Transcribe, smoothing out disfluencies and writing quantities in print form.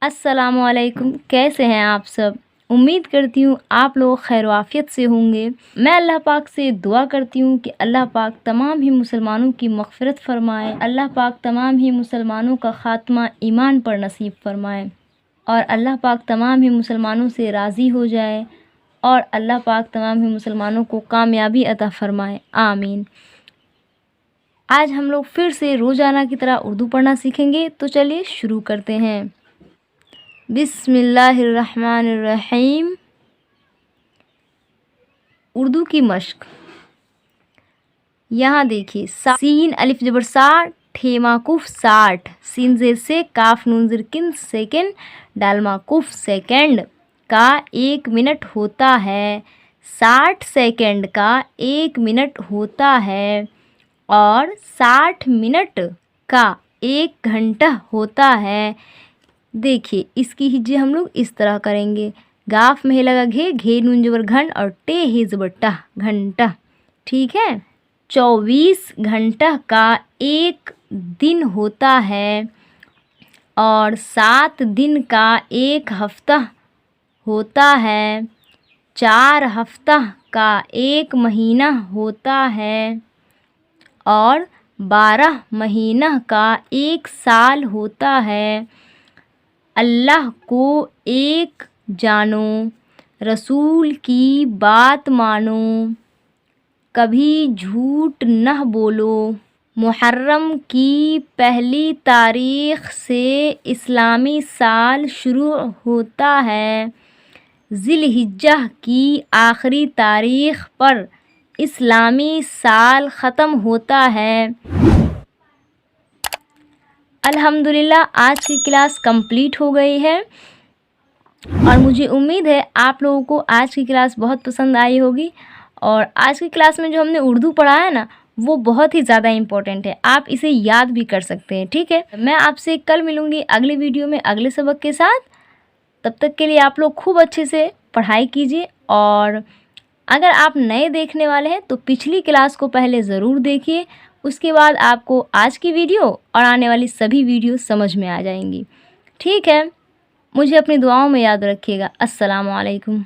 अस्सलामु अलैकुम। कैसे हैं आप सब? उम्मीद करती हूँ आप लोग खैर आफियत से होंगे। मैं अल्लाह पाक से दुआ करती हूँ कि अल्लाह पाक तमाम ही मुसलमानों की मग़फ़िरत फ़रमाए, अल्लाह पाक तमाम ही मुसलमानों का ख़ात्मा ईमान पर नसीब फ़रमाए और अल्लाह पाक तमाम ही मुसलमानों से राज़ी हो जाए और अल्लाह पाक तमाम ही मुसलमानों को कामयाबी अता फ़रमाए, आमीन। आज हम लोग फिर से रोज़ाना की तरह उर्दू पढ़ना सीखेंगे, तो चलिए शुरू करते हैं। बिस्मिल्लाहिर्रहमानिर्रहीम। उर्दू की मश्क। यहाँ देखिए, सीन अलिफ जबर सा, ठे माकूफ 60, सीन जेर से, काफ नून ज़ेर किन सेकंड, डाल माकूफ सेकंड का 1 मिनट होता है, 60 सेकंड का 1 मिनट होता है और 60 मिनट का 1 घंटा होता है। देखिए इसकी हिज्जे हम लोग इस तरह करेंगे। गाफ में लगा घे, घे नून जबर घन और टे ही जबर टा, घंटा। ठीक है। 24 घंटा का 1 दिन होता है और 7 दिन का 1 हफ्ता होता है, 4 हफ्ता का 1 महीना होता है और 12 महीना का 1 साल होता है। अल्लाह को एक जानो, रसूल की बात मानो, कभी झूठ न बोलो। मुहर्रम की पहली तारीख़ से इस्लामी साल शुरू होता है, ज़िलहिज्जा की आखिरी तारीख़ पर इस्लामी साल ख़त्म होता है। अल्हम्दुलिल्लाह आज की क्लास कंप्लीट हो गई है और मुझे उम्मीद है आप लोगों को आज की क्लास बहुत पसंद आई होगी। और आज की क्लास में जो हमने उर्दू पढ़ा है ना, वो बहुत ही ज़्यादा इम्पोर्टेंट है, आप इसे याद भी कर सकते हैं। ठीक है, मैं आपसे कल मिलूँगी अगले वीडियो में अगले सबक के साथ। तब तक के लिए आप लोग खूब अच्छे से पढ़ाई कीजिए और अगर आप नए देखने वाले हैं तो पिछली क्लास को पहले ज़रूर देखिए, उसके बाद आपको आज की वीडियो और आने वाली सभी वीडियो समझ में आ जाएंगी। ठीक है, मुझे अपनी दुआओं में याद रखिएगा। अस्सलामु अलैकुम।